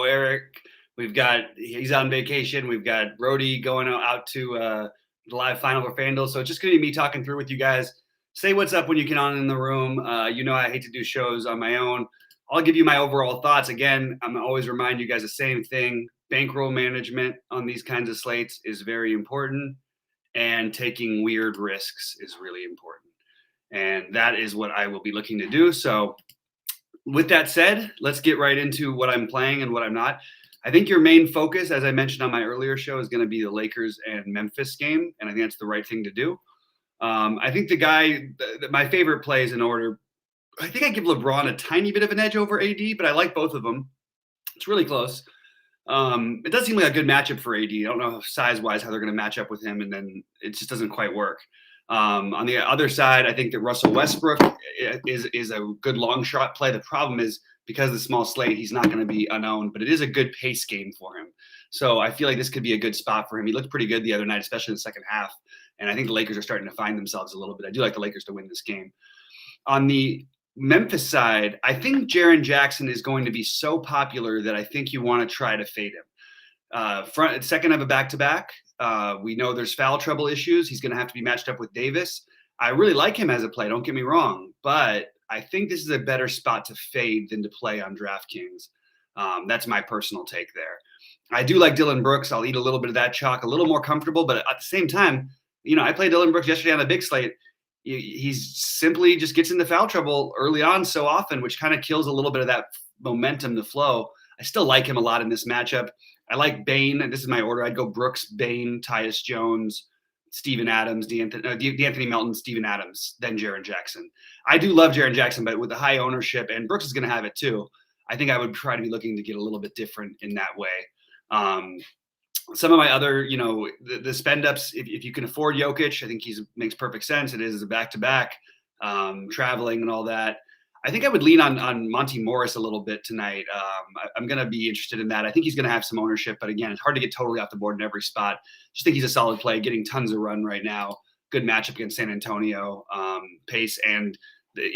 Eric. He's on vacation. We've got Brody going out to the live final for FanDuel. So it's just going to be me talking through with you guys. Say what's up when you get on in the room. I hate to do shows on my own. I'll give you my overall thoughts. Again, I'm always remind you guys the same thing. Bankroll management on these kinds of slates is very important, and taking weird risks is really important. And that is what I will be looking to do. So with that said, let's get right into what I'm playing and what I'm not. I think your main focus, as I mentioned on my earlier show, is going to be the Lakers and Memphis game, and I think that's the right thing to do. I think my favorite plays in order, I think I give LeBron a tiny bit of an edge over AD, but I like both of them. It's really close. It does seem like a good matchup for AD. I don't know size-wise how they're going to match up with him, and then it just doesn't quite work. On the other side, I think that Russell Westbrook is a good long shot play. The problem is because of the small slate, he's not going to be unowned, but it is a good pace game for him. So I feel like this could be a good spot for him. He looked pretty good the other night, especially in the second half. And I think the Lakers are starting to find themselves a little bit. I do like the Lakers to win this game. On the Memphis side, I think Jaren Jackson is going to be so popular that I think you want to try to fade him. Second of a back-to-back. We know there's foul trouble issues. He's going to have to be matched up with Davis. I really like him as a play. Don't get me wrong, but I think this is a better spot to fade than to play on DraftKings. That's my personal take there. I do like Dillon Brooks. I'll eat a little bit of that chalk, a little more comfortable, but at the same time, I played Dillon Brooks yesterday on the big slate. He's simply just gets into foul trouble early on so often, which kind of kills a little bit of that momentum, the flow. I still like him a lot in this matchup. I like Bane. This is my order. I'd go Brooks, Bane, Tyus Jones, Steven Adams, D'Anthony Melton, Steven Adams, then Jaren Jackson. I do love Jaren Jackson, but with the high ownership, and Brooks is going to have it too, I think I would try to be looking to get a little bit different in that way. Some of my other, the spend ups, if you can afford Jokic, I think makes perfect sense. It is a back-to-back, traveling and all that. I think I would lean on Monty Morris a little bit tonight. I'm going to be interested in that. I think he's going to have some ownership, but again, it's hard to get totally off the board in every spot. Just think he's a solid play, getting tons of run right now. Good matchup against San Antonio, pace, and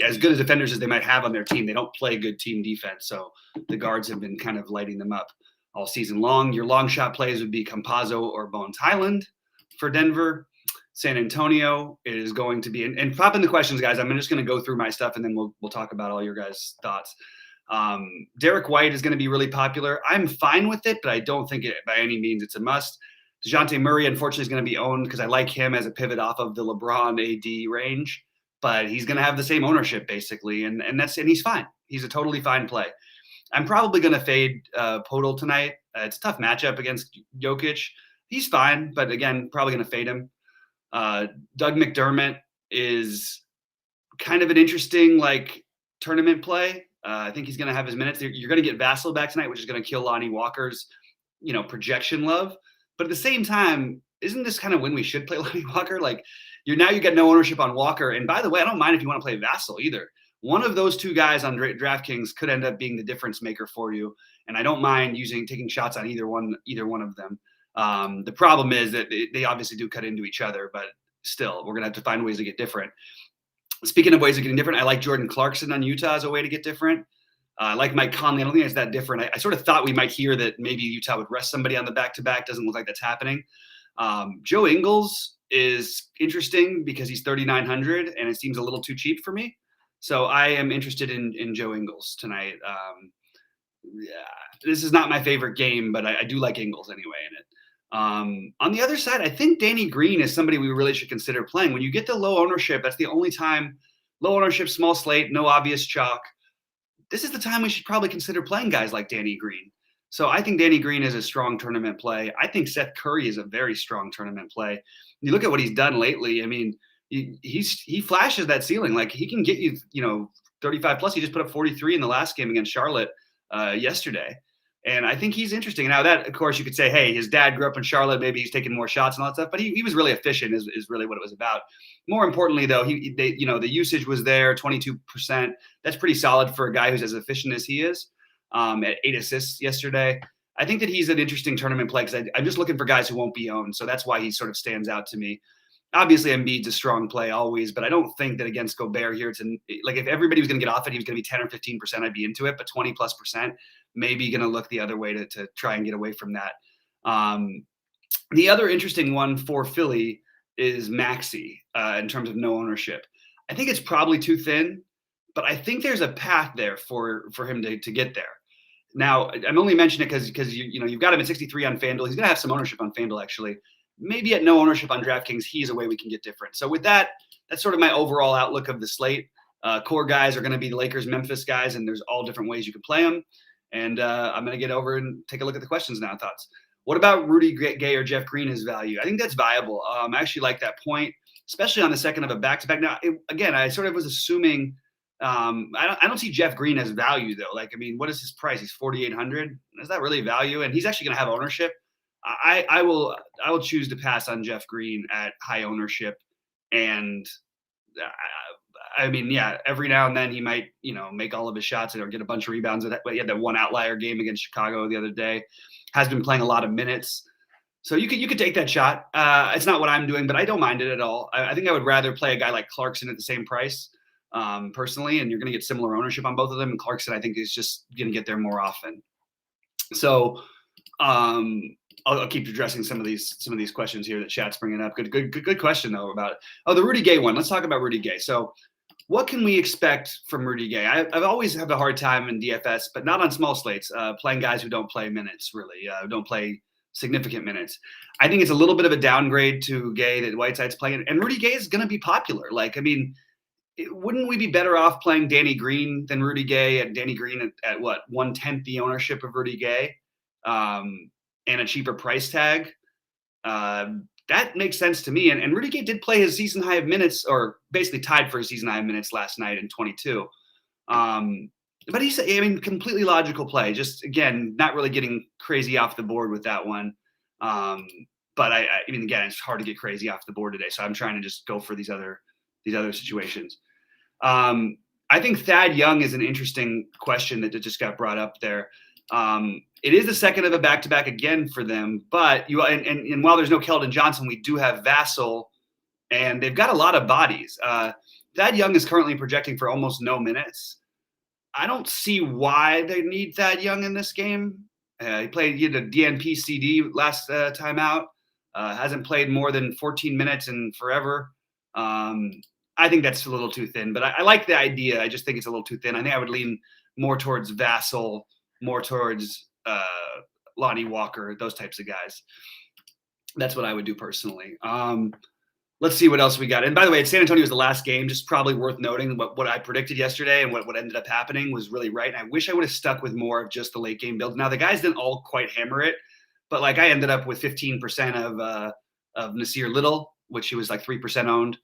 as good as defenders as they might have on their team, they don't play good team defense. So the guards have been kind of lighting them up all season long. Your long shot plays would be Campazzo or Bones Highland for Denver. San Antonio is going to be, and pop in the questions, guys. I'm just going to go through my stuff, and then we'll talk about all your guys' thoughts. Derek White is going to be really popular. I'm fine with it, but I don't think it by any means it's a must. DeJounte Murray, unfortunately, is going to be owned because I like him as a pivot off of the LeBron AD range, but he's going to have the same ownership basically, and he's fine. He's a totally fine play. I'm probably going to fade Podol tonight. It's a tough matchup against Jokic. He's fine, but again, probably going to fade him. Doug McDermott is kind of an interesting tournament play. I think he's going to have his minutes. You're going to get Vassell back tonight, which is going to kill Lonnie Walker's, projection love. But at the same time, isn't this kind of when we should play Lonnie Walker? You got no ownership on Walker. And by the way, I don't mind if you want to play Vassell either. One of those two guys on DraftKings could end up being the difference maker for you. And I don't mind taking shots on either one of them. The problem is that they obviously do cut into each other, but still, we're going to have to find ways to get different. Speaking of ways of getting different, I like Jordan Clarkson on Utah as a way to get different. I like Mike Conley. I don't think it's that different. I sort of thought we might hear that maybe Utah would rest somebody on the back-to-back. Doesn't look like that's happening. Joe Ingles is interesting because he's 3,900, and it seems a little too cheap for me. So I am interested in Joe Ingles tonight. This is not my favorite game, but I do like Ingles anyway in it. On the other side, I think Danny Green is somebody we really should consider playing. When you get the low ownership, that's the only time. Low ownership, small slate, no obvious chalk. This is the time we should probably consider playing guys like Danny Green. So I think Danny Green is a strong tournament play. I think Seth Curry is a very strong tournament play. You look at what he's done lately. I mean, he flashes that ceiling. He can get you, 35 plus. He just put up 43 in the last game against Charlotte yesterday. And I think he's interesting. Now that, of course, you could say, hey, his dad grew up in Charlotte. Maybe he's taking more shots and all that stuff. But he was really efficient is really what it was about. More importantly, though, the usage was there, 22%. That's pretty solid for a guy who's as efficient as he is at 8 assists yesterday. I think that he's an interesting tournament play because I'm just looking for guys who won't be owned. So that's why he sort of stands out to me. Obviously, Embiid's a strong play always, but I don't think that against Gobert here, like if everybody was going to get off it, he was going to be 10 or 15%, I'd be into it, but 20+%, maybe going to look the other way to try and get away from that. The other interesting one for Philly is Maxey in terms of no ownership. I think it's probably too thin, but I think there's a path there for him to get there. Now, I'm only mentioning it because you've got him at 63 on FanDuel. He's going to have some ownership on FanDuel, actually. Maybe at no ownership on DraftKings, he's a way we can get different. So with that, that's sort of my overall outlook of the slate. Core guys are going to be the Lakers, Memphis guys, and there's all different ways you can play them. And I'm going to get over and take a look at the questions now. Thoughts? What about Rudy Gay or Jeff Green as value? I think that's viable. I actually like that point, especially on the second of a back-to-back. Now, again, I sort of was assuming I don't see Jeff Green as value though. Like, I mean, what is his price? He's 4,800. Is that really value? And he's actually going to have ownership. I will choose to pass on Jeff Green at high ownership. And I mean, yeah, every now and then he might, make all of his shots or get a bunch of rebounds. But he had that one outlier game against Chicago the other day. Has been playing a lot of minutes. So you could take that shot. It's not what I'm doing, but I don't mind it at all. I think I would rather play a guy like Clarkson at the same price. Personally, and you're going to get similar ownership on both of them. And Clarkson, I think, is just going to get there more often. So I'll keep addressing some of these questions here that chat's bringing up. Good question though about the Rudy Gay one. Let's talk about Rudy Gay. So what can we expect from Rudy Gay? I've always had a hard time in DFS, but not on small slates, playing guys who don't play minutes really, don't play significant minutes. I think it's a little bit of a downgrade to Gay that Whiteside's playing, and Rudy Gay is going to be popular. Like, I mean, wouldn't we be better off playing Danny Green than Rudy Gay? And Danny Green at what, 1/10 the ownership of Rudy Gay, and a cheaper price tag? That makes sense to me. And Rudy Gay did play his season high of minutes, or basically tied for his season high of minutes last night in 22. But he's, completely logical play. Just again, not really getting crazy off the board with that one. But I mean, again, it's hard to get crazy off the board today. So I'm trying to just go for these other situations. I think Thad Young is an interesting question that just got brought up there. It is the second of a back-to-back again for them, but and while there's no Keldon Johnson, we do have Vassell, and they've got a lot of bodies. Thad Young is currently projecting for almost no minutes. I don't see why they need Thad Young in this game. He had a DNP CD last time out. Hasn't played more than 14 minutes in forever. I think that's a little too thin, but I like the idea. I just think it's a little too thin. I think I would lean more towards Vassell, more towards Lonnie Walker, those types of guys. That's what I would do personally. Let's see what else we got. And by the way, San Antonio was the last game. Just probably worth noting what I predicted yesterday and what ended up happening was really right. And I wish I would have stuck with more of just the late game build. Now the guys didn't all quite hammer it, but like I ended up with 15% of Nasir Little, which he was like 3% owned.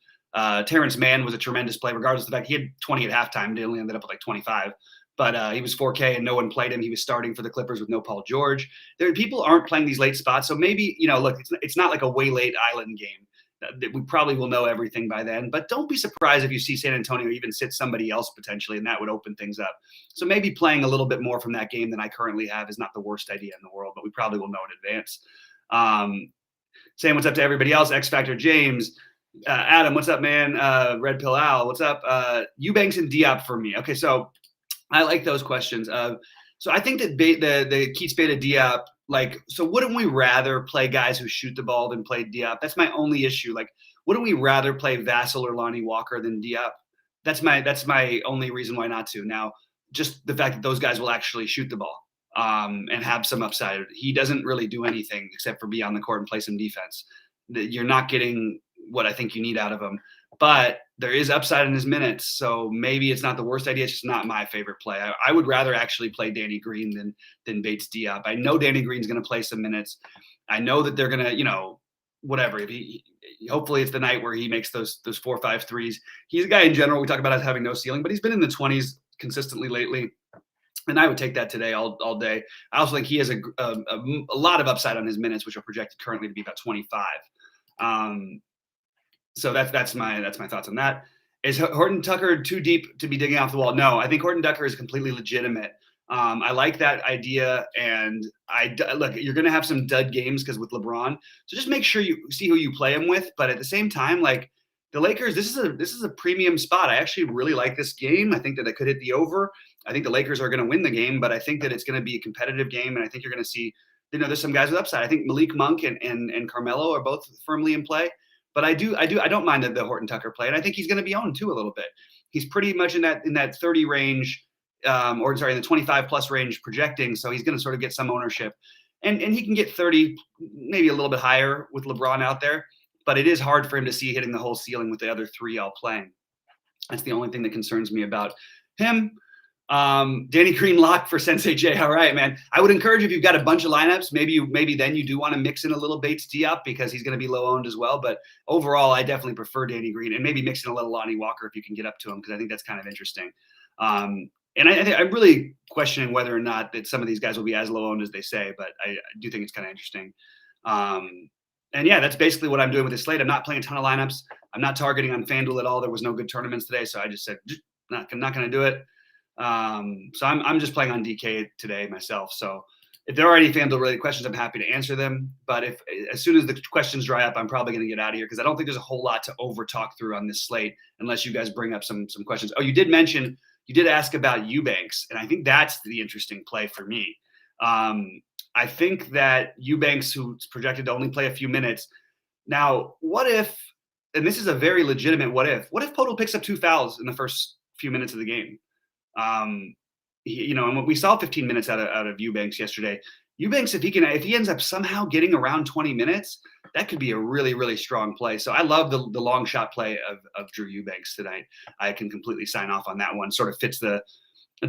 Terrence Mann was a tremendous play, regardless of the fact he had 20 at halftime. They only ended up with like 25. But he was 4K and no one played him. He was starting for the Clippers with no Paul George. People aren't playing these late spots. So maybe, look, it's not like a way late island game. We probably will know everything by then. But don't be surprised if you see San Antonio even sit somebody else potentially, and that would open things up. So maybe playing a little bit more from that game than I currently have is not the worst idea in the world, but we probably will know in advance. Saying what's up to everybody else. X Factor James. Adam, what's up, man? Red Pill Al, what's up? Eubanks and Diop for me. Okay, so I like those questions. So I think that the Keats Beta Diop, so wouldn't we rather play guys who shoot the ball than play Diop? That's my only issue. Like, wouldn't we rather play Vassell or Lonnie Walker than Diop? That's my only reason why not to. Now, just the fact that those guys will actually shoot the ball and have some upside. He doesn't really do anything except for be on the court and play some defense. You're not getting what I think you need out of him. But there is upside in his minutes, so maybe it's not the worst idea. It's just not my favorite play. I would rather actually play Danny Green than Bates Diop. I know Danny Green's going to play some minutes. I know that they're going to, whatever. If hopefully it's the night where he makes those 4 or 5 threes. He's a guy in general. We talk about as having no ceiling, but he's been in the 20s consistently lately. And I would take that today all day. I also think he has a lot of upside on his minutes, which are projected currently to be about 25. So that's my thoughts on that. Is Horton Tucker too deep to be digging off the wall? No, I think Horton Tucker is completely legitimate. I like that idea, and look. You're going to have some dud games because with LeBron, so just make sure you see who you play him with. But at the same time, like the Lakers, this is a premium spot. I actually really like this game. I think that it could hit the over. I think the Lakers are going to win the game, but I think that it's going to be a competitive game, and I think you're going to see, there's some guys with upside. I think Malik Monk and Carmelo are both firmly in play. But I don't mind the Horton Tucker play, and I think he's going to be owned too a little bit. He's pretty much in that 30 range, or sorry, in the 25 plus range projecting. So he's going to sort of get some ownership, and he can get 30, maybe a little bit higher with LeBron out there. But it is hard for him to see hitting the whole ceiling with the other three all playing. That's the only thing that concerns me about him. Danny Green lock for Sensei J. All right, man. I would encourage you, if you've got a bunch of lineups, maybe then you do want to mix in a little Bates Diop because he's going to be low owned as well. But overall, I definitely prefer Danny Green, and maybe mix in a little Lonnie Walker if you can get up to him, because I think that's kind of interesting. And I'm really questioning whether or not that some of these guys will be as low owned as they say, but I do think it's kind of interesting. And yeah, that's basically what I'm doing with this slate. I'm not playing a ton of lineups. I'm not targeting on FanDuel at all. There was no good tournaments today, so I just said not going to do it. So I'm just playing on DK today myself. So if there are any FanDuel related questions, I'm happy to answer them. But as soon as the questions dry up, I'm probably going to get out of here because I don't think there's a whole lot to over talk through on this slate unless you guys bring up some questions. Oh, you did ask about Eubanks, and I think that's the interesting play for me. I think that Eubanks, who's projected to only play a few minutes. Now, what if, and this is a very legitimate what if Podol picks up 2 fouls in the first few minutes of the game? And we saw 15 minutes out of Eubanks yesterday. Eubanks, if he ends up somehow getting around 20 minutes, that could be a really, really strong play. So I love the long shot play of Drew Eubanks tonight. I can completely sign off on that one. Sort of fits a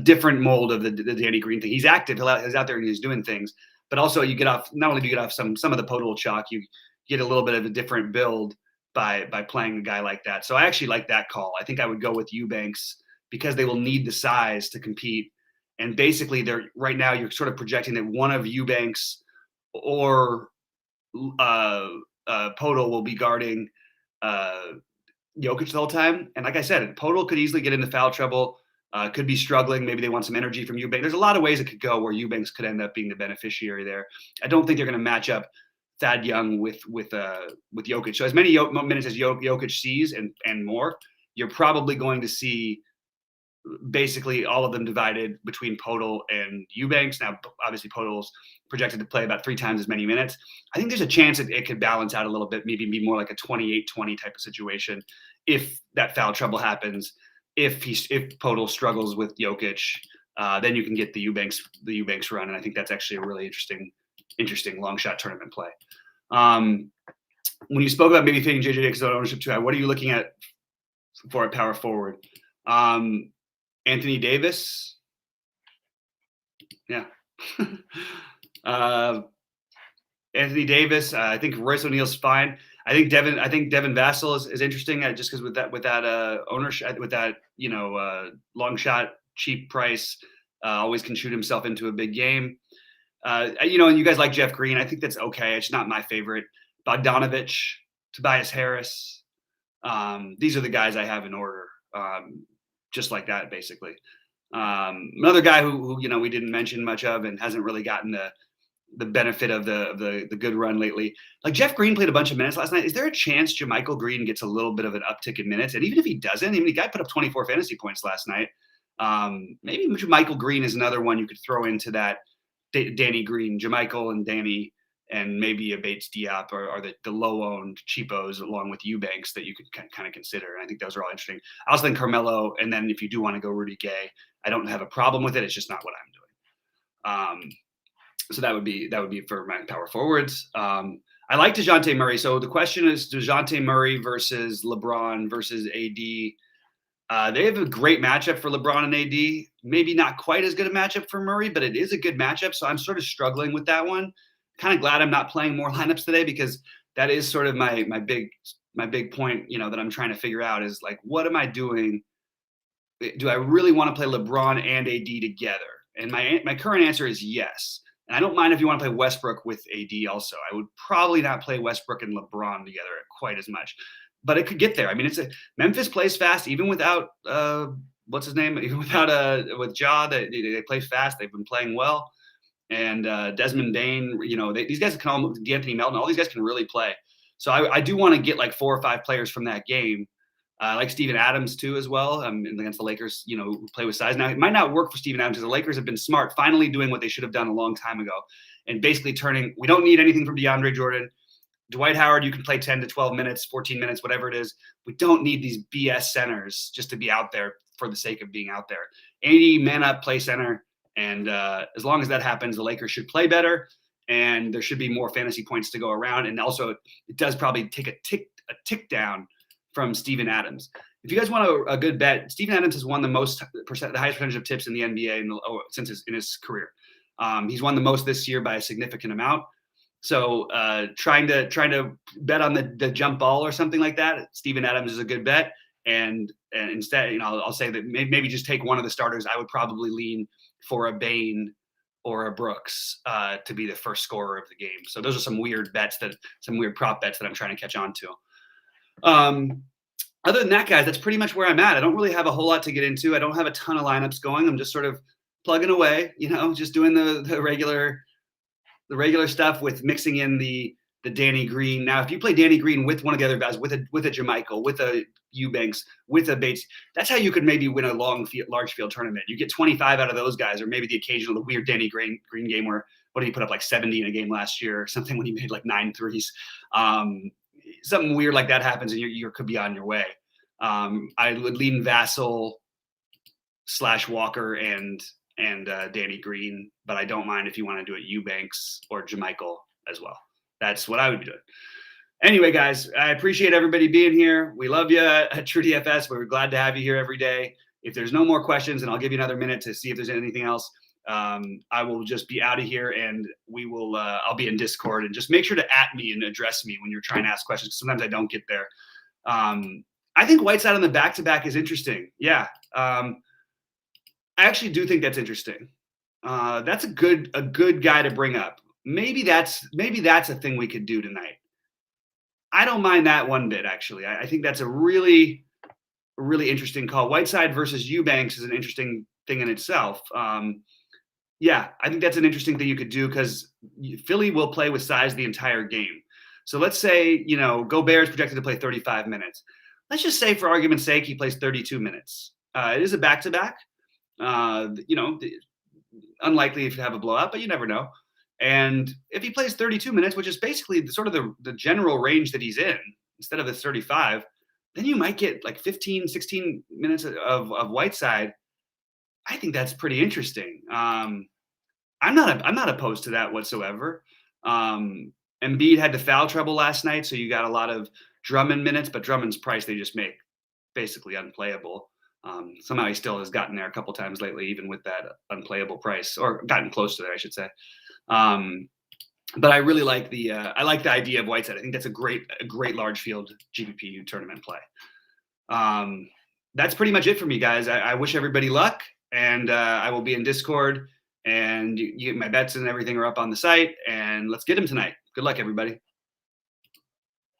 different mold of the Danny Green thing. He's active. He's out there and he's doing things. But also not only do you get off some of the Podol chalk, you get a little bit of a different build by playing a guy like that. So I actually like that call. I think I would go with Eubanks because they will need the size to compete. And basically, right now you're sort of projecting that one of Eubanks or Podol will be guarding Jokic the whole time. And like I said, Podol could easily get into foul trouble, could be struggling. Maybe they want some energy from Eubanks. There's a lot of ways it could go where Eubanks could end up being the beneficiary there. I don't think they're going to match up Thad Young with Jokic. So as many minutes as Jokic sees and more, you're probably going to see basically all of them divided between Podol and Eubanks. Now, obviously, Podol's projected to play about 3 times as many minutes. I think there's a chance it could balance out a little bit, maybe be more like a 28-20 type of situation if that foul trouble happens. If Podol struggles with Jokic, then you can get the Eubanks run, and I think that's actually a really interesting long shot tournament play. When you spoke about maybe taking JJ Dixon ownership too, what are you looking at for a power forward? Anthony Davis. Yeah. Anthony Davis. I think Royce O'Neal's fine. I think Devin Vassell is interesting just because with that ownership, with that, long shot, cheap price, always can shoot himself into a big game. And you guys like Jeff Green. I think that's okay. It's not my favorite. Bogdanovich, Tobias Harris. These are the guys I have in order. Just like that, basically. Another guy who we didn't mention much of and hasn't really gotten the benefit of the good run lately. Like Jeff Green played a bunch of minutes last night. Is there a chance JaMychal Green gets a little bit of an uptick in minutes? And even if he doesn't, the guy put up 24 fantasy points last night. Maybe JaMychal Green is another one you could throw into that Danny Green, JaMychal and Danny, and maybe a Bates Diop are the low-owned cheapos along with Eubanks that you could kind of consider. And I think those are all interesting. I also think Carmelo, and then if you do want to go Rudy Gay, I don't have a problem with it. It's just not what I'm doing. So that would be for my power forwards. I like DeJounte Murray. So the question is DeJounte Murray versus LeBron versus AD. They have a great matchup for LeBron and AD. Maybe not quite as good a matchup for Murray, but it is a good matchup. So I'm sort of struggling with that one. Kind of glad I'm not playing more lineups today because that is sort of my big point, that I'm trying to figure out is like, what am I doing? Do I really want to play LeBron and AD together? And my current answer is yes. And I don't mind if you want to play Westbrook with AD also. I would probably not play Westbrook and LeBron together quite as much, but it could get there. Memphis plays fast even without what's his name? Even without with Ja, they play fast. They've been playing well. And Desmond Bain, these guys can all, D'Anthony Melton, all these guys can really play. So I do want to get like 4 or 5 players from that game. Like Steven Adams too, as well, against the Lakers, who play with size. Now, it might not work for Steven Adams because the Lakers have been smart, finally doing what they should have done a long time ago, and basically we don't need anything from DeAndre Jordan. Dwight Howard, you can play 10 to 12 minutes, 14 minutes, whatever it is. We don't need these BS centers just to be out there for the sake of being out there. 80 man up, play center. And as long as that happens, the Lakers should play better, and there should be more fantasy points to go around. And also, it does probably take a tick down from Steven Adams. If you guys want a good bet, Steven Adams has won the highest percentage of tips in the NBA in his career. He's won the most this year by a significant amount. So trying to bet on the jump ball or something like that, Steven Adams is a good bet. And instead, I'll say that maybe just take one of the starters. I would probably lean for a Bain or a Brooks to be the first scorer of the game. So those are some weird prop bets that I'm trying to catch on to. Other than that, guys, that's pretty much where I'm at. I don't really have a whole lot to get into. I don't have a ton of lineups going. I'm just sort of plugging away, just doing the regular stuff with mixing in the Danny Green. Now, if you play Danny Green with one of the other guys, with a JaMychal, with a Eubanks, with a Bates, that's how you could maybe win a large field tournament. You get 25 out of those guys, or maybe the occasional weird Danny Green game where, what did he put up, like 70 in a game last year or something when he made like 9 threes. Something weird like that happens and you could be on your way. I would lean Vassell / Walker and Danny Green, but I don't mind if you want to do it Eubanks or JaMychal as well. That's what I would be doing. Anyway, guys, I appreciate everybody being here. We love you at TrueDFS. We're glad to have you here every day. If there's no more questions, and I'll give you another minute to see if there's anything else, I will just be out of here, and we will. I'll be in Discord, and just make sure to @ me and address me when you're trying to ask questions. Sometimes I don't get there. I think Whiteside on the back-to-back is interesting. Yeah, I actually do think that's interesting. That's a good guy to bring up. Maybe that's a thing we could do tonight. I don't mind that one bit, actually. I think that's a really interesting call. Whiteside versus Eubanks is an interesting thing in itself. Yeah, I think that's an interesting thing you could do because Philly will play with size the entire game. So let's say, Gobert is projected to play 35 minutes. Let's just say, for argument's sake, he plays 32 minutes. It is a back-to-back. Unlikely if you have a blowout, but you never know. And if he plays 32 minutes, which is basically the general range that he's in, instead of the 35, then you might get like 15, 16 minutes of Whiteside. I think that's pretty interesting. I'm not opposed to that whatsoever. Embiid had the foul trouble last night, so you got a lot of Drummond minutes, but Drummond's price they just make basically unplayable. Somehow he still has gotten there a couple times lately, even with that unplayable price, or gotten close to there, I should say. But I really like the idea of Whiteside. I think that's a great large field GPP tournament play. That's pretty much it for me, guys. I wish everybody luck, and I will be in Discord, and my bets and everything are up on the site, and let's get them tonight. Good luck, everybody.